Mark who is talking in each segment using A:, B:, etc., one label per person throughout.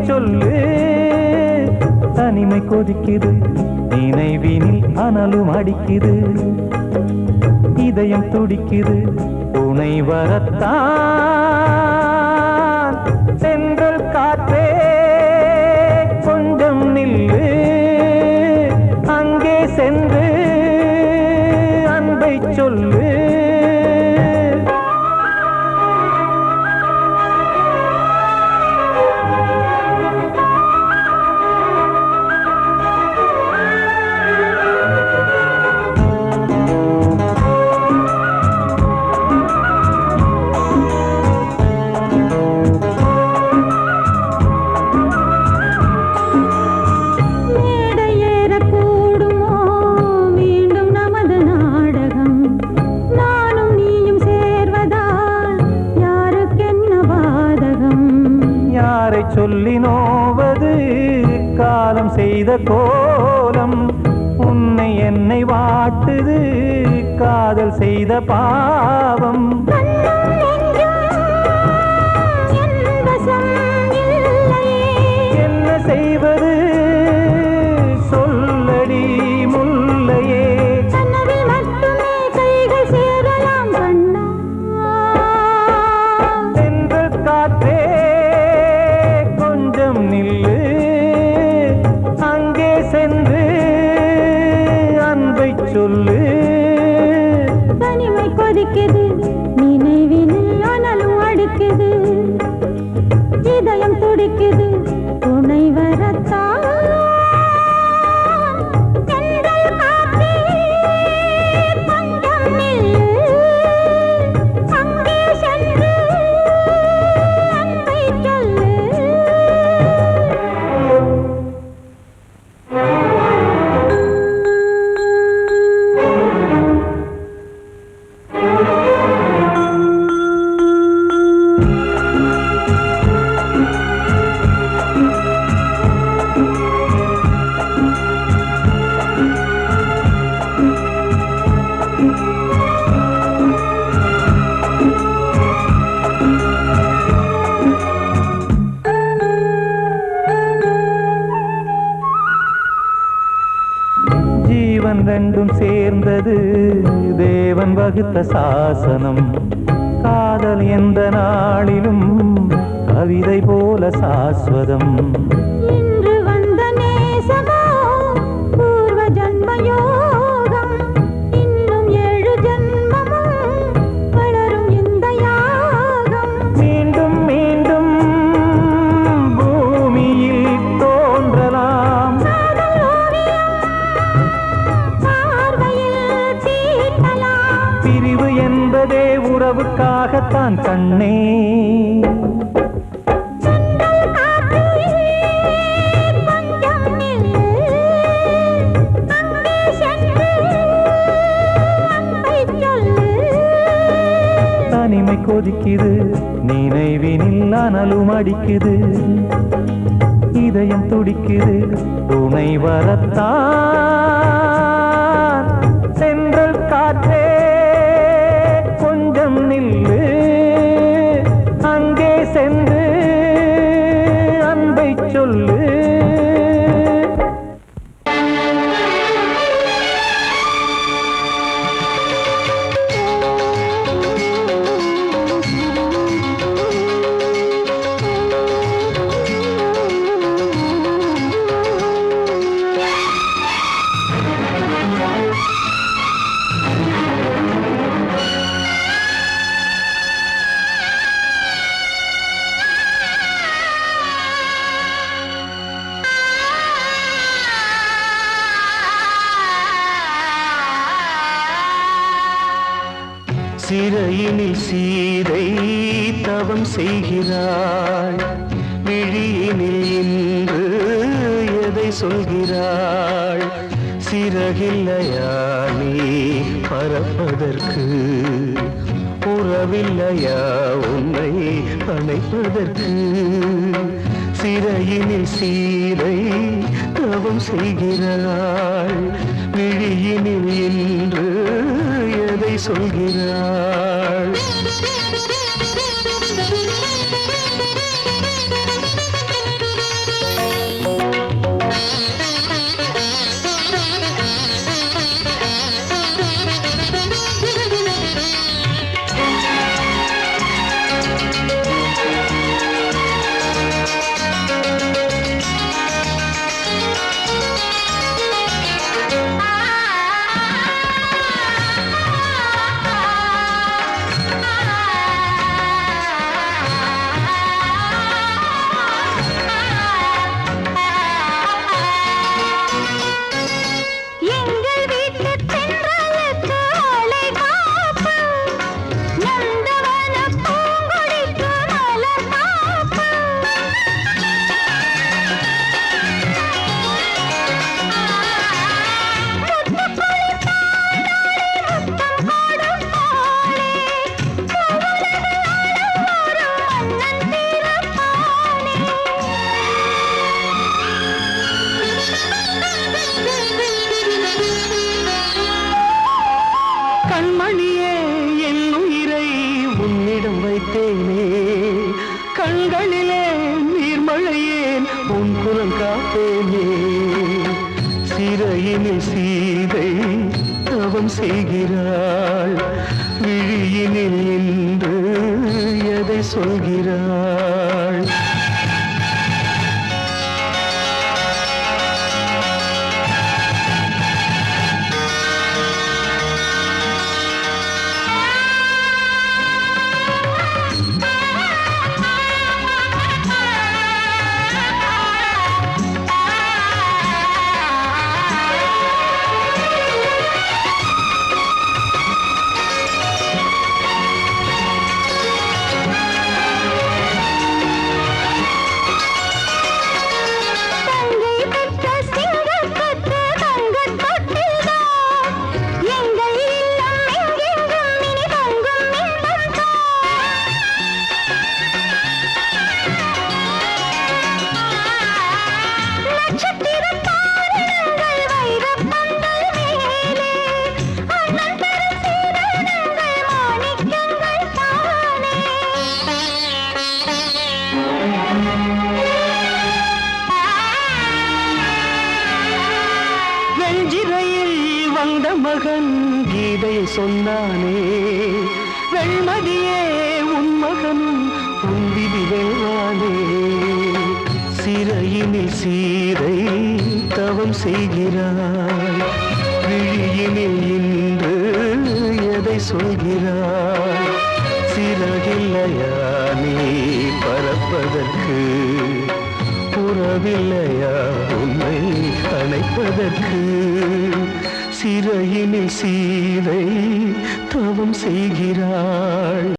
A: சொல்லு. தனிமை கொதிக்குது, நினைவினில் அனலும் அடிக்குது, இதயம் துடிக்குது, துணை வரத்தான். சென்றல் காற்றே கொஞ்சம் நில்லு, அங்கே சென்று அன்பை சொல்லு. சொல்லி நோவது காலம் செய்த கோலம், உன்னை என்னை வாட்டுது காதல் செய்த பாவம். என்ன செய்வது சொல்லடி முல்லையே. சென்றல் காற்றே நில்லு, அங்கே சென்று அன்பை சொல்லு.
B: தனிமை கொதிக்குது, நினைவினில் அனலும் அடிக்குது, இதயம் துடிக்குது, துணை வரத்தான். ஜீவன் ரெண்டும் சேர்ந்தது தேவன் வகுத்த சாசனம். காதல் எந்த நாளிலும் கவிதை போல சாஸ்வதம். இன்று வந்த நேசமோ பூர்வ ஜன்ம யோகம், இன்னும் 7 ஜன்மமும் வளரும் இந்த யாகம்.
A: மீண்டும் மீண்டும் பூமியில் தோன்றலாம், பிரிவு என்பதே உறவுக்காகத்தான் கண்ணே. தனிமை கொதிக்குது, நினைவினில் அனலும் அடிக்குது, இதயம் துடிக்குது, துணை வரத்தான். சென்றல் காற்றே கொஞ்சம் நில்லு, அங்கே சென்று அன்பை சொல்லு. சிறையினில் சீதை தவம் செய்கிறாள், விழியினில் இன்று எதை சொல்கிறாள். சிறகில்லையா நீ பறப்பதற்கு, உறவில்லையா உன்னை அணைப்பதற்கு. சிறையினில் சீதை தவம் செய்கிறாள், விழியினில் இன்று எதை சொல்கிறாள். உன் குரல் காப்பேனே சிறையினில் சீதை தவம் செய்கிறாள் விழியினில் இன்று எதை சொல்கிறாள் வந்த மகன் கீதை சொன்னானே வெண்மதியே உன் மகனும் உன் விதி வெல்வானே சிறையினில் சீதை தவம் செய்கிறாய் விழியினில் இன்று எதை சொல்கிறாய் சிறகில்லையா நீ பறப்பதற்கு உறவில்லையா உன்னை அணைப்பதற்கு சிறையினில் சீதை தவம் செய்கிறாள்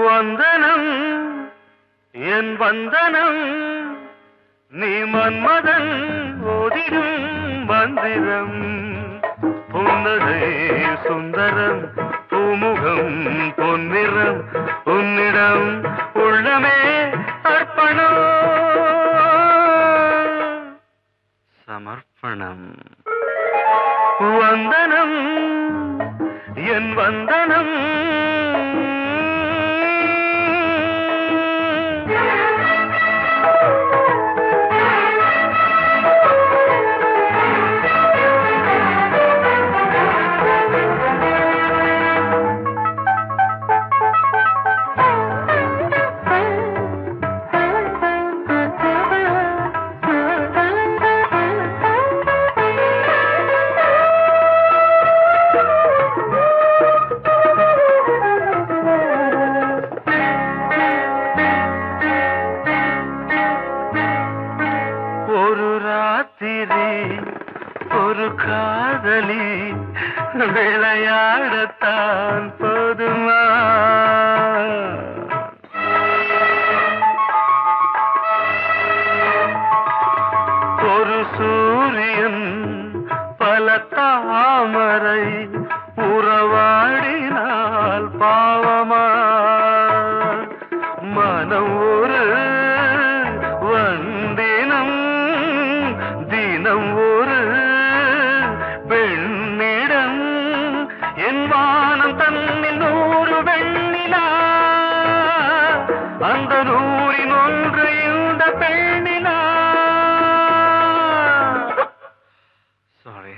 A: வந்தனம் என் வந்தனம் நீ மன்மதன் ஓதிடும் மந்திரம் புன்னகை சுந்தரம் பூமுகம் பொன்னிறம் உன்னிடம் உள்ளமே அர்ப்பணம் சமர்ப்பணம் வந்தனம் என் வந்தனம் ஒரு காதலி விளையாடத்தான் போதுமா ஒரு சூரியன் பல தாமரை உறவாடினால் பாவமா மனம் ஒரு வந்தினம் தினம் ஒரு பெண்ணிடம் என் வானம் தன்னில் 100 வெண்ணிலா அந்த 100இன் ஒன்று இந்த பெண்ணிலா சாரி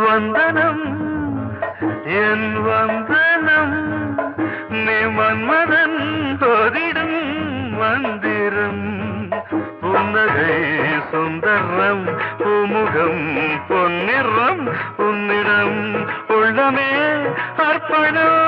A: வந்தனம் என் வந்தனம் நீ மன்மதன் ஓதிடும் மந்திரம் புன்னகை சுந்தரம் பூமுகம் பொன்னிறம் உன்னிடம் உள்ளமே அர்ப்பணம்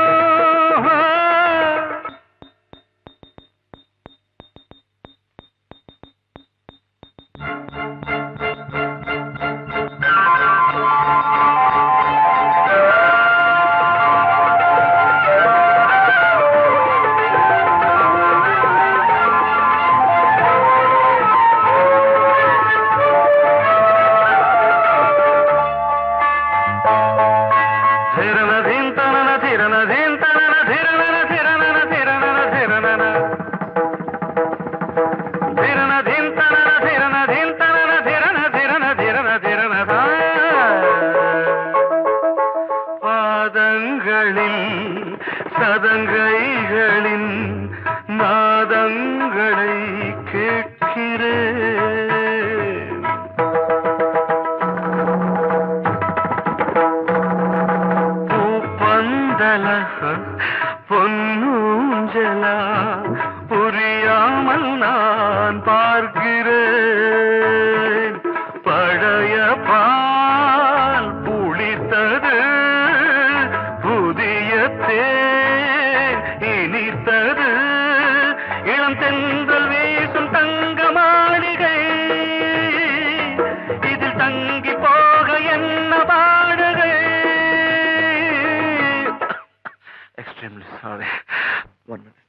A: சதங்கைகளின் நாதங்களை கேட்கிறேன். பூப்பந்தல பொன்னூஞ்சலா புரியாமல் நான் பார்க்கிறேன். பழைய பால் புளித்தது, புதிய தேன் இனித்தது, இளம் தென்றல் வீசும் தங்க மாளிகை, இதில் தங்கி போக என்ன பாடுகை. Extremely sorry. 1 minute.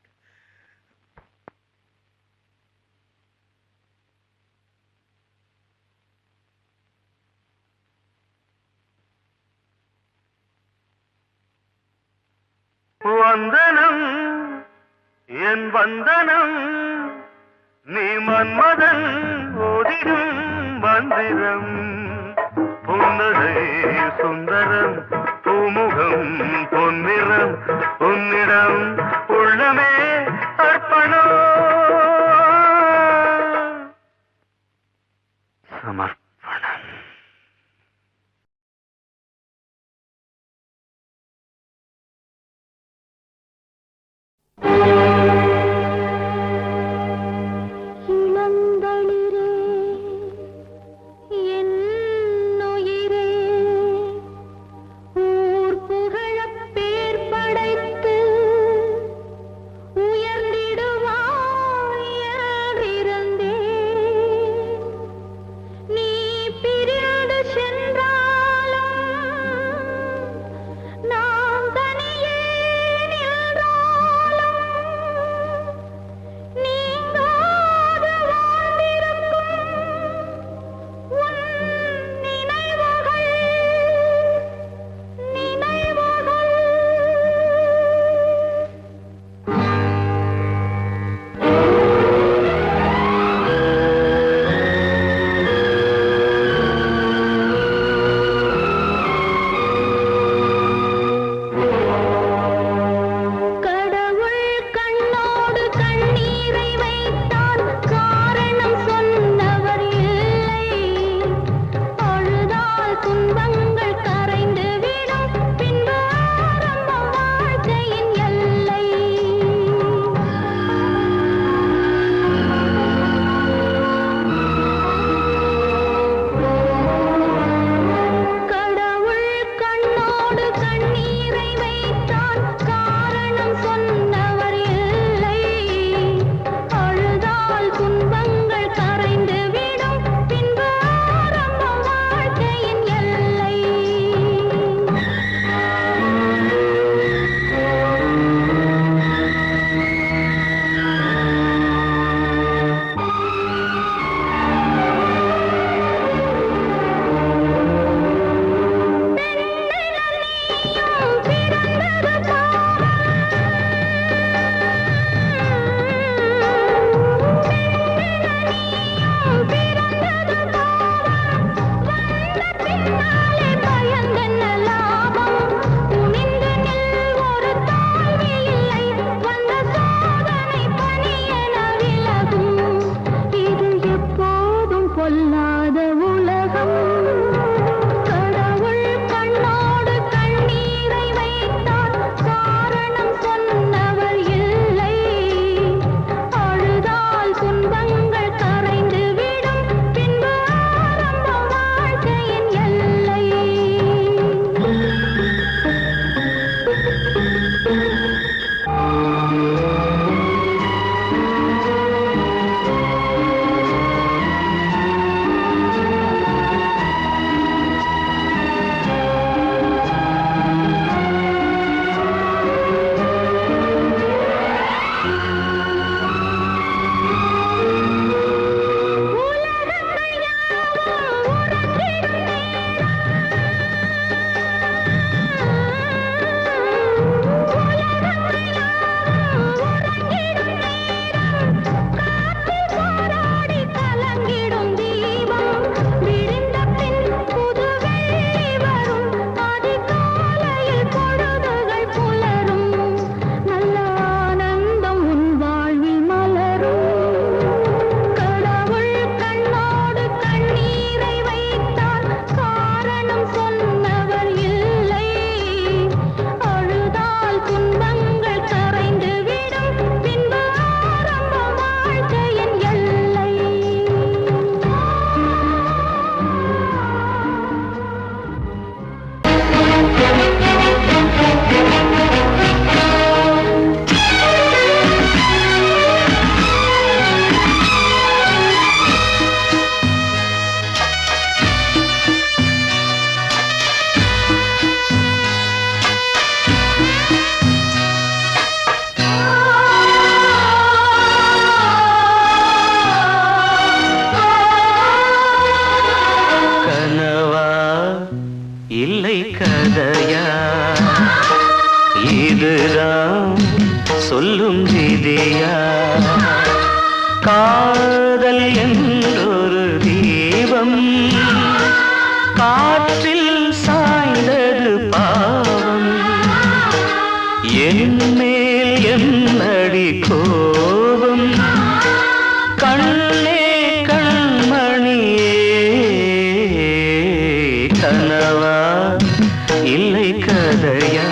A: வந்தனம் என் வந்தனம், நீ மன்மதன் ஓதிடும் மந்திரம். புன்னகை சுந்தரம், பூமுகம் பொன்னிறம், உன்னிடம் உள்ளமே அர்ப்பணம் சமர்ப்பணம்.
C: இளந்தளிரே என்
A: கதையா இதுதான் சொல்லும் விதியா காதல் என்றொரு தீபம் காற்றில் சாய்ந்தது பாவம் என் மேல் என்னடி கோபம் கண்ணே கண்மணியே கனவா இல்லை கதையா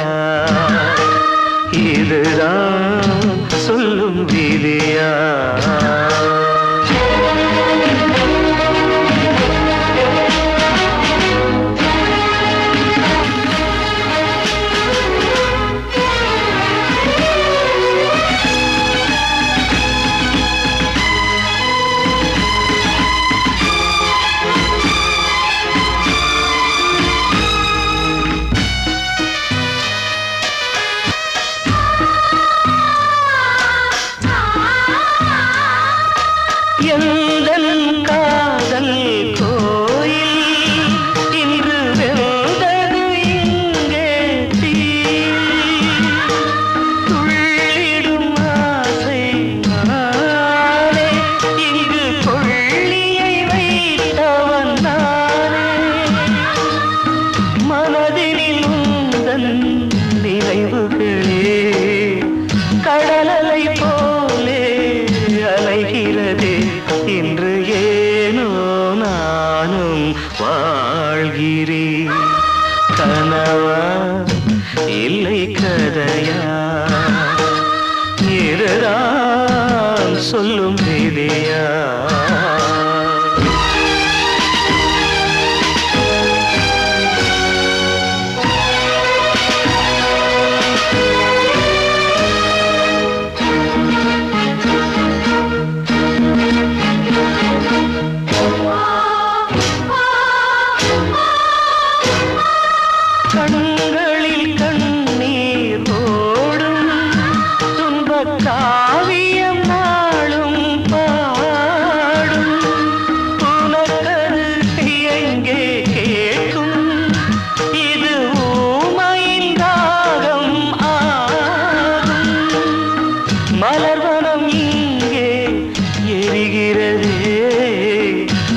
A: இதுதான் சொல்லும் விதியா எந்தன் காதல் கோயில் இன்று வெந்தது இங்கே தீ துள்ளிடும் ஆசை நானே இங்கு கொள்ளியை வைத்தவன் நானே மனதினில் உந்தன் நினைவுகளே கடலலை போலே அலைகிறதே இன்று ஏனோ நானும் வாழ்கிறேன் கனவா இல்லை கதையா இதுதான் சொல்லும் விதியா கண்களில் கண்ணீர் ஓடும் துன்பக் காவியம் நாளும் பாடும் உனக்கது எங்கே கேட்கும் இது ஊமையின் தாகம் ஆகும் மலர்வனம் இங்கே எரிகிறதே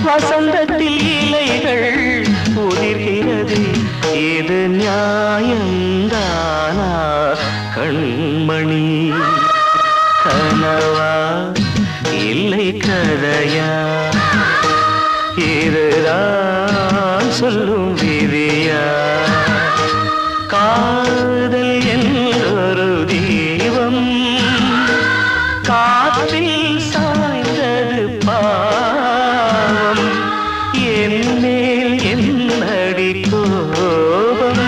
A: வசந்தத்தில் இலைகள் உதிர்கிறது இது நியாயந்தானா கண்மணி கனவா இல்லை கதையா இதுதான் சொல்லும் விதியா காதல் என்றொரு தீபம் காற்றில் சாய்ந்தது பாவம் என் மேல் என்னடி கோபம்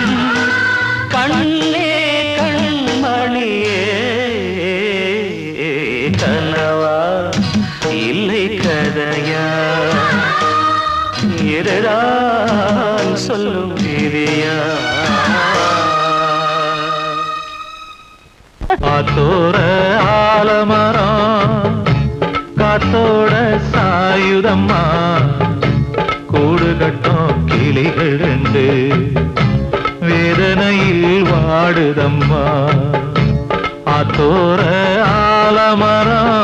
A: கண்ணே கண்மணியே கனவா இல்லை கதையா இதுதான் சொல்லும் விதியா
B: காத்தோர ஆலமரம் காத்தோட சாயுதம்மா கூடு கட்டும் கிளிகள் ரெண்டு வேதனையில் வாடுதம்மா ஆத்தோர ஆலமரம்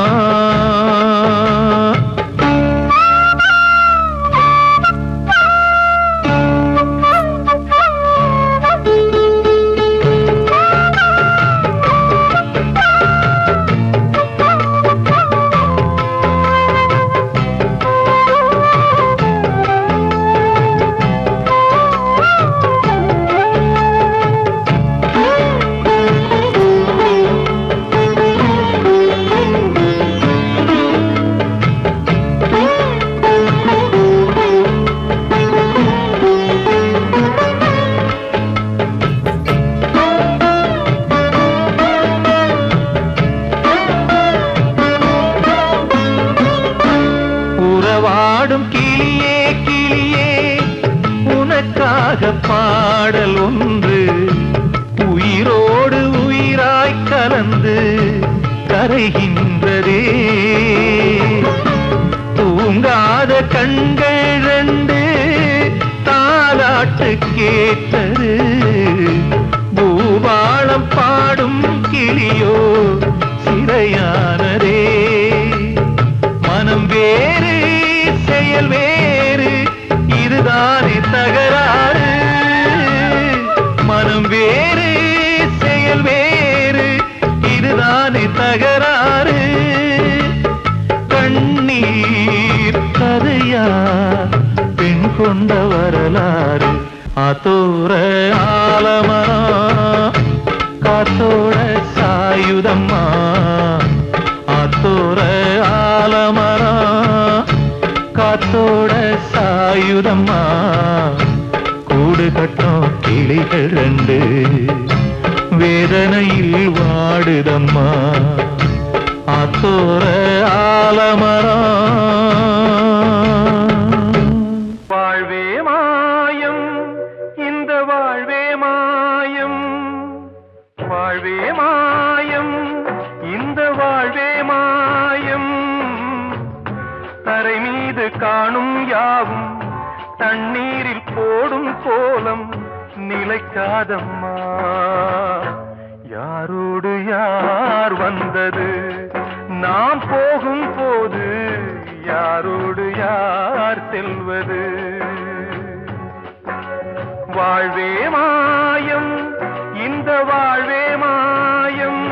B: பாடல் ஒன்று உயிரோடு உயிராய் கலந்து கரைகின்றதே. தூங்காத கண்கள் ரெண்டு தாலாட்டுதே. தாலாட்டு கேட்டது பூபாளம் பாடும் கிளியோ சிறையானதே மனம் வேறு செயல் வேறு இதுதானே தகராறு மனம் வேறு செயல் வேறு இதுதானே தகராறு கண்ணீர் கதையா பெண் கொண்ட வரலாறு ஆத்தோர ஆலமரம் காத்தோட சாயுதம்மா ஆத்தோர ஆலமரம் காத்தோட சாயுதம்மா கூடு கட்டும் கிளிகள் ரெண்டு வேதனையில் வாடுதம்மா ஆத்தோர ஆலமரம்
A: வாழ்வே மாயம் இந்த வாழ்வே மாயம் வாழ்வே மாயம் இந்த வாழ்வே மாயம் தரை மீது காணும் யாவும் தண்ணீரில் போடும் கோலம் நிலைக்காதம்மா யாரோடு யார் வந்தது நாம் போகும் போது யாரோடு யார் செல்வது வாழ்வே மாயம் இந்த வாழ்வே மாயம்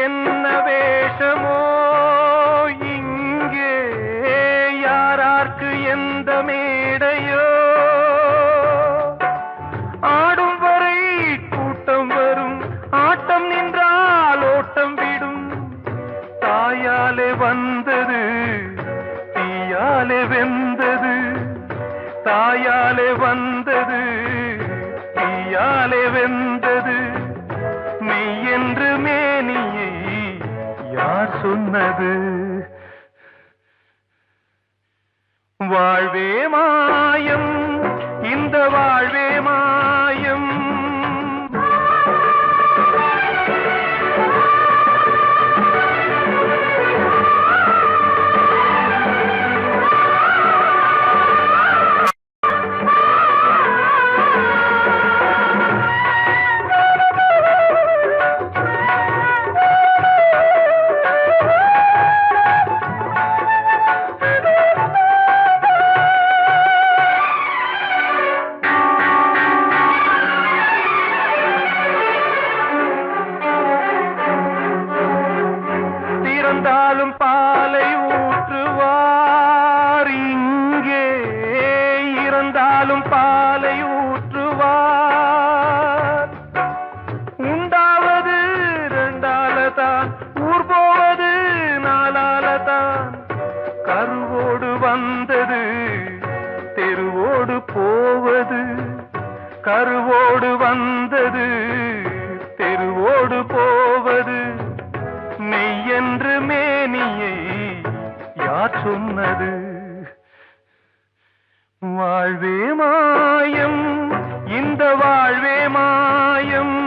A: என்ன வேஷமோ இங்கே யாரார்க்கு எந்த மேடையோ ஆடும் வரை கூட்டம் வரும் ஆட்டம் நின்றால் ஓட்டம் விடும் தாயாலே வந்தது தீயாலே வெந்தது தாயாலே வந்தது தீயாலே வெந்தது மெய் என்று மேனியை யார் சொன்னது வாழ்வே மாயம் இந்த வாழ்வே மாயம் இறந்தாலும் பாலை ஊற்றுவார் இங்கே இறந்தாலும் பாலை ஊற்றுவார் உண்டாவது ரெண்டாலதான் ஊர் போவது நாலாலதான் கருவோடு வந்தது தெருவோடு போவது கருவோடு வந்தது தெருவோடு போவது மெய் என்று மேனியை யார் சொன்னது வாழ்வே மாயம் இந்த வாழ்வே மாயம்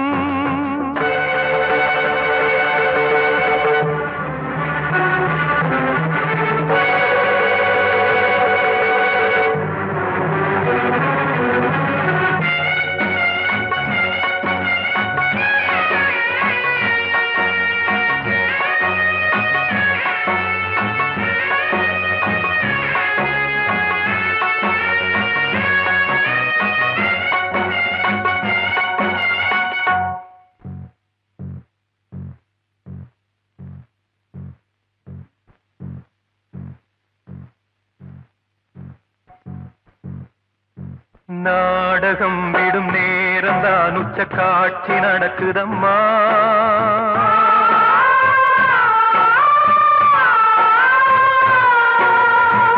A: நாடகம் விடும் நேரம்
B: நேரம்தான் உச்ச காட்சி நடக்குதம்மா.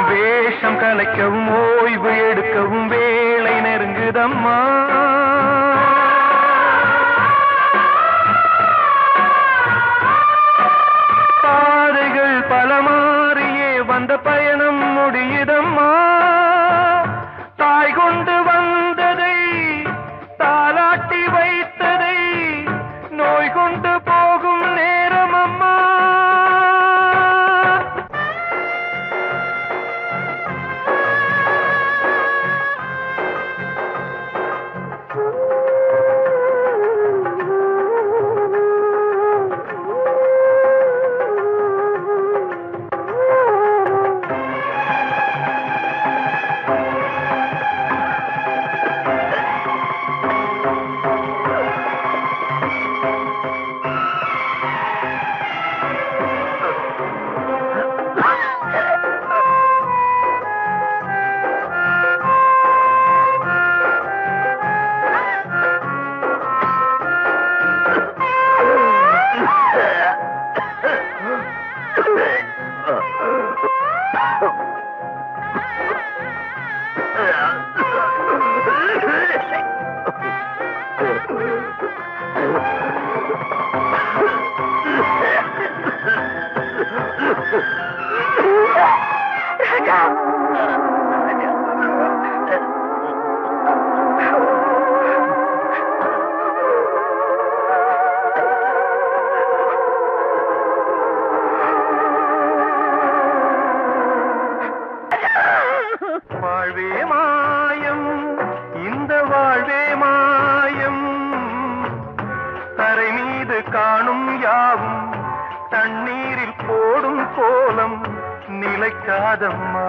B: வேஷம் கலைக்கவும் ஓய்வு எடுக்கவும் வேளை நெருங்குதம்மா. பாதைகள் பல மாறியே வந்த பயணம் முடியுதம்மா. தாய் கொண்டு வந்ததை தாலாட்டி வைத்ததை நோய் கொண்டு போகும் நேரம் அம்மா. வாழ்வே மாயம், இந்த வாழ்வே மாயம், தரை மீது காணும் யாவும் தண்ணீரில் போடும் கோலம் நிலைக்காதம்மா.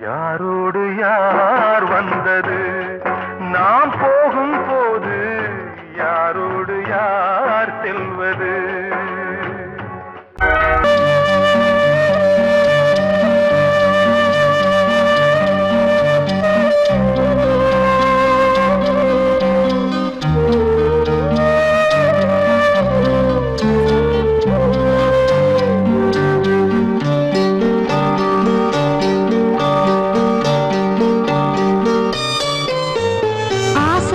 B: யாரோடு யார் வந்தது நாம் போகும் போது, யாரோடு யார் செல்வது?
C: ஆசை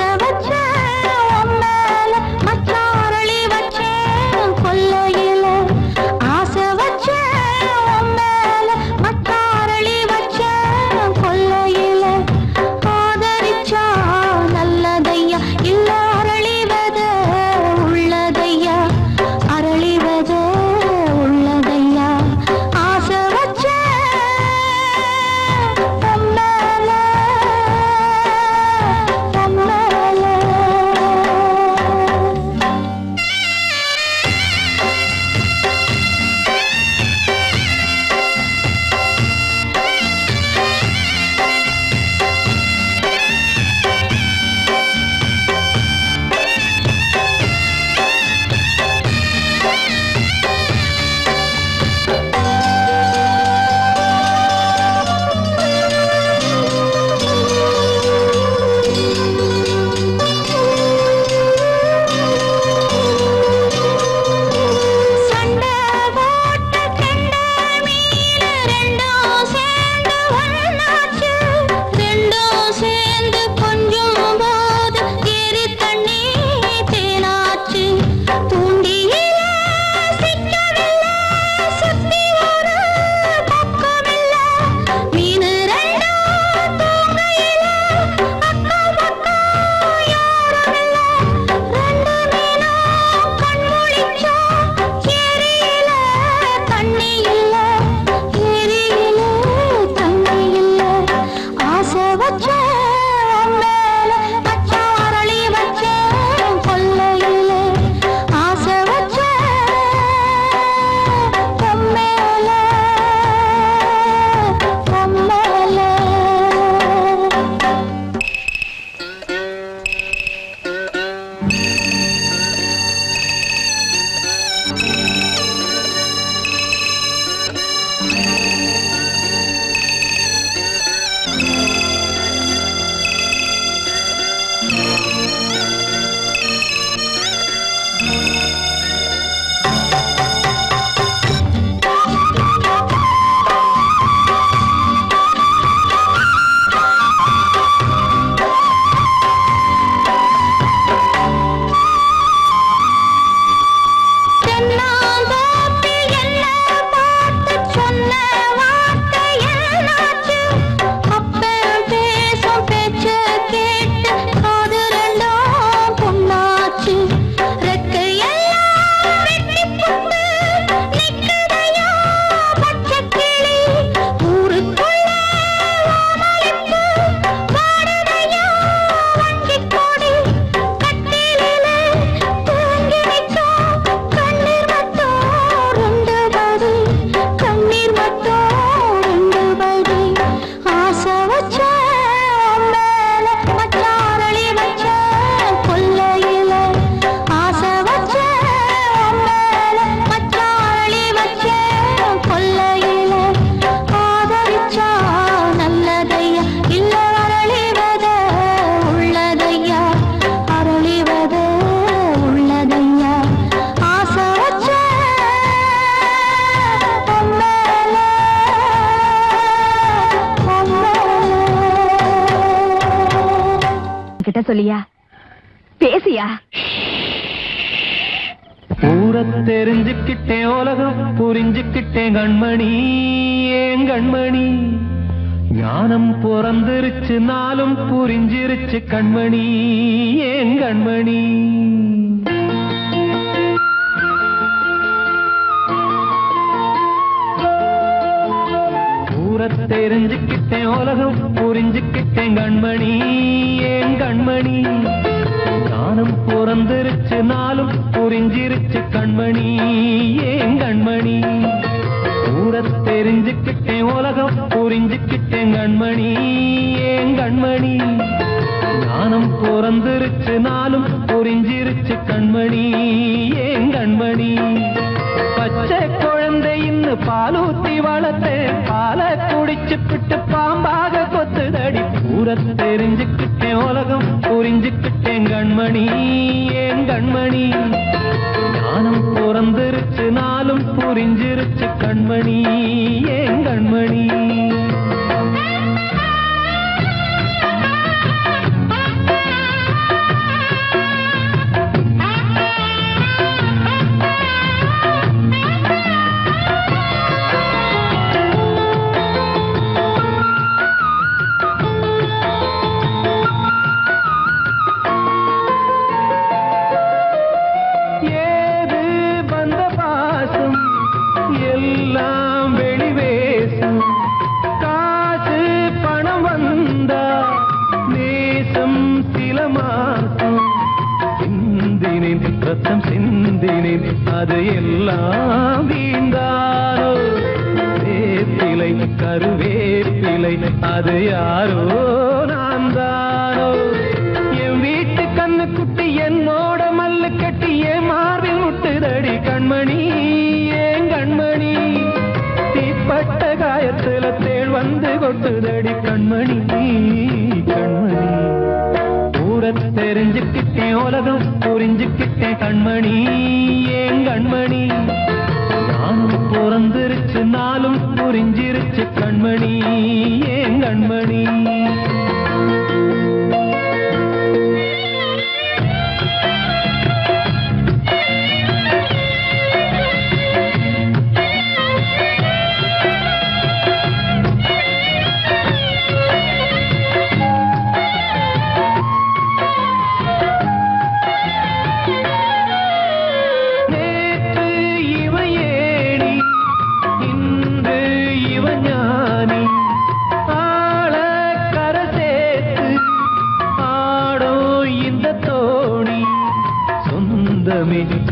C: சொல்லியா? பேசியா?
D: ஊர தெரிஞ்சுக்கிட்டேன், உலகம் புரிஞ்சுக்கிட்டேன் கண்மணி, ஏன் கண்மணி. ஞானம் பிறந்திருச்சு, நாளும் புரிஞ்சிருச்சு கண்மணி, ஏன் கண்மணி. தெரிஞ்சுக்கிட்டேன், உலகம் புரிஞ்சுக்கிட்டேன் கண்மணி, ஏன் கண்மணி. ஞானம் பிறந்திருச்சு, நாளும் புரிஞ்சிருச்சு கண்மணி, ஏன் கண்மணி. ஊர தெரிஞ்சுக்கிட்டேன், உலகம் புரிஞ்சுக்கிட்டேன் கண்மணி, ஏன் கண்மணி. ஞானம் பிறந்திருச்சு, நாளும் புரிஞ்சிருச்சு கண்மணி, ஏன் கண்மணி. பச்சை குழந்தை இன்னும் பாலூத்தி வளர்த்தேன், பாலை குடிச்சு பிட்டு பாம்பாக கொத்துதடி. ஊர தெரிஞ்சுக்கிட்டேன், உலகம் புரிஞ்சுக்கிட்டேன் கண்மணி, ஏன் கண்மணி. ஞானம் பிறந்திருச்சு, நாளும் புரிஞ்சிருச்சு கண்மணி, ஏன் கண்மணி. அது எல்லாம் வீண்டாரோ, வேப்பிலை கருவேப்பிலை அது யாரோ நான் தானோ. என் வீட்டு கண்ணு குட்டி என்னோட மல்லு கட்டி என் மார்பில் முட்டுதடி கண்மணி, ஏன் கண்மணி. தீப்பட்ட காயத்துல தேள் வந்து கொட்டுதடி கண்மணி, கண்மணி. ஊர தெரிஞ்சுக்கிட்டேன், உலகம் புரிஞ்சுக்கிட்டேன் கண்மணி, ஏன் கண்மணி. நானும் பிறந்திருச்சு, நாளும் புரிஞ்சிருச்சு கண்மணி, ஏன் கண்மணி.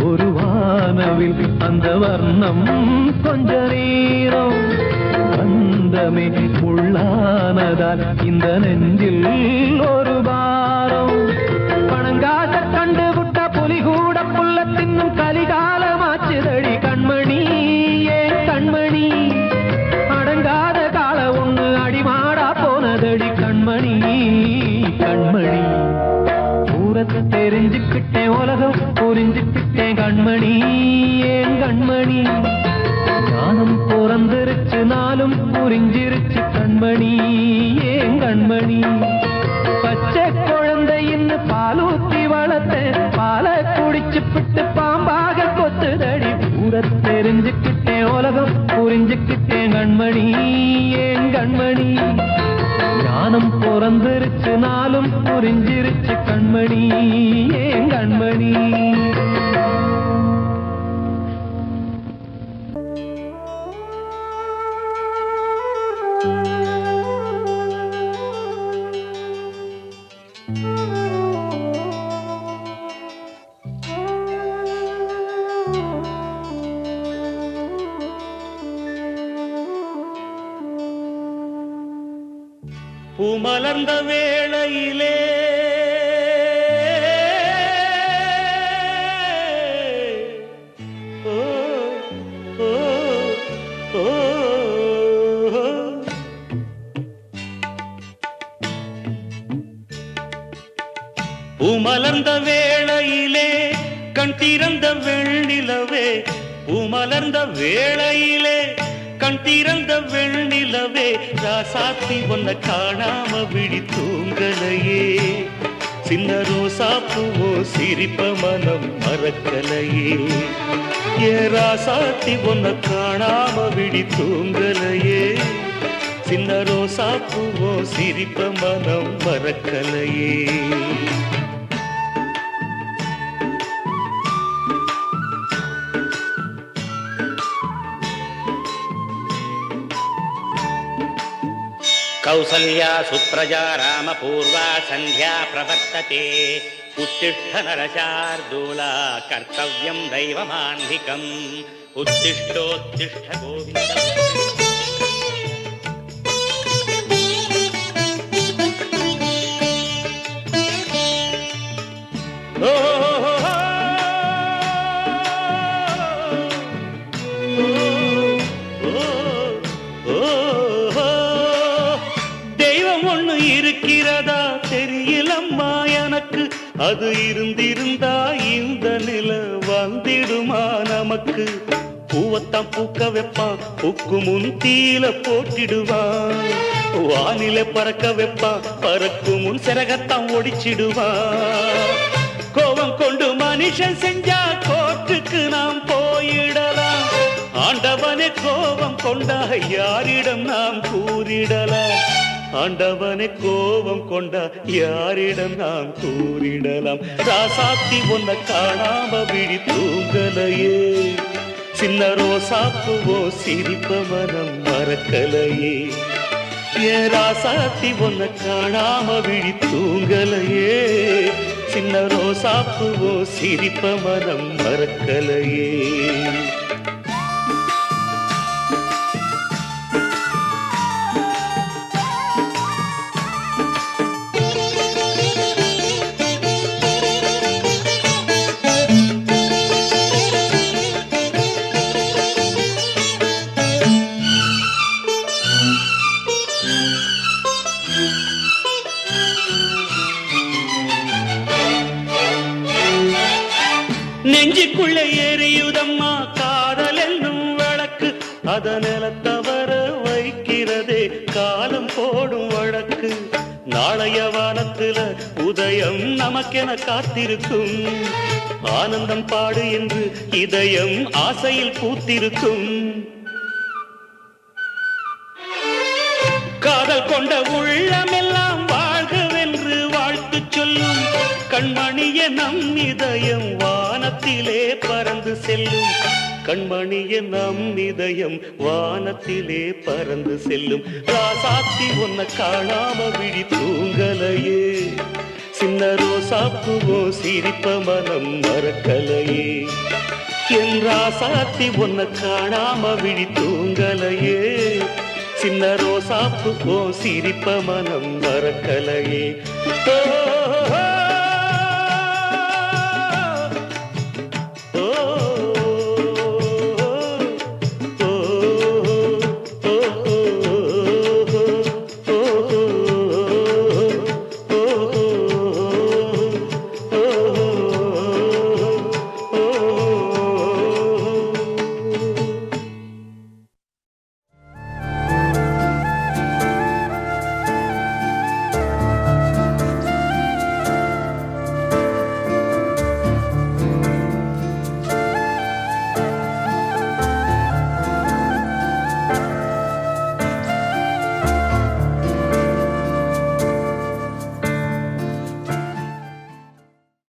D: ஒரு வானவில் அந்த வர்ணம் கொஞ்ச நேரம் வந்தமே உள்ளானதால் இந்த நெஞ்சில் ஒரு பாரம். பணங்காச கண்டு விட்ட புலி கூட புல்ல தின்னும் கலிகாலமாச்சுதடி கண்மணி, ஏன் கண்மணி. அடங்காத கால ஒண்ணு அடிமாடா போனதடி கண்மணி, கண்மணி. ஊரத்தை தெரிஞ்சுக்கிட்டேன், உலகம் புரிஞ்சுக்கிட்டேன் கண்மணி, ஏன் கண்மணி. ஞானம் பிறந்திருச்சு, நாளும் புரிஞ்சிருச்சு கண்மணி, ஏன் கண்மணி. பச்சை குழந்தை இன்னும் பாலூத்தி வளர்த்தேன், பாலை குடிச்சு பிட்டு பாம்பாக கொத்துதடி. ஊர தெரிஞ்சுக்கிட்டேன், உலகம் புரிஞ்சுக்கிட்டேன் கண்மணி, ஏன் கண்மணி. ஞானம் பிறந்திருச்சு, நாளும் புரிஞ்சிருச்சு கண்மணி, ஏன் கண்மணி.
E: பூமலர்ந்த வேளையிலே பூமலர்ந்த வேளையிலே கண் திறந்த வெண்ணிலவே, பூமலர்ந்த வேளையிலே கண் திறந்த வெண்ணிலவே, ராசாத்தி ஒன்ன காணாம விழி தூங்கலையே. சின்ன ரோசாப்பூவோ சிரிப்ப மனம் மறக்கலையே ஏ ராசாத்தி ஒன்ன காணாம விழி தூங்கலையே சின்ன ரோசாப்பூவோ சிரிப்ப மனம் மறக்கலையே
F: कौसल्या सुप्रजा रामपूर्वा सन्ध्या प्रवर्तते उत्तिष्ठ नरशार्दूला कर्तव्यं दैवमान्धिकम् उत्तिष्ठोत्तिष्ठ गोविन्द
E: இருக்கிறதா தெரியலம்மா எனக்கு அது இருந்திருந்தா இந்த நில வந்திடுமா நமக்கு பூவத்தான் பூக்க வைப்பான் பூக்கு முன் தீல போட்டிடுவான் வானில பறக்க வைப்பான் பறக்கு முன் சிறகத்தான் ஒடிச்சிடுவான் கோபம் கொண்டு மனுஷன் செஞ்சா கோர்ட்டுக்கு நாம் போயிடலாம் ஆண்டவனே கோபம் கொண்டா யாரிடம் நாம் கூறிடலாம் ஆண்டவனை கோபம் கொண்டா யாரிடம் நாம் கூறிடலாம் ராசாத்தி ஒன்ன காணாம விழி தூங்கலையே சின்ன ரோசாப்பூவோ சிரிப்ப மனம் மறக்கலையே ஏ ராசாத்தி ஒன்ன காணாம விழி தூங்கலையே சின்ன ரோசாப்பூவோ சிரிப்ப மனம் மறக்கலையே நெஞ்சுக்குள்ள எரியுதம்மா காதல் என்னும் வழக்கு அத நிலத்தவர வைக்கிறதே காலம் போடும் வழக்கு நாளைய வானத்துல உதயம் நமக்கென காத்திருக்கும் ஆனந்தம் பாடு என்று இதயம் ஆசையில் பூத்திருக்கும் காதல் கொண்ட உள்ளமெல்லாம் வாழ்கவென்று வாழ்த்து சொல்லும் கண்மணிய நம் இதயம் வானத்திலே பறந்து செல்லும் கண்மணிய நம் இதயம் வானத்திலே பறந்து செல்லும் ராசாத்தி ஒன்ன காணாம விழி தூங்கலையே சின்ன ரோசாப்பூவோ சிரிப்ப மனம் மறக்கலையே என் ராசாத்தி ஒன்ன காணாம விழி தூங்கலையே சின்ன ரோசாப்பூவோ சிரிப்ப மனம் மறக்கலையே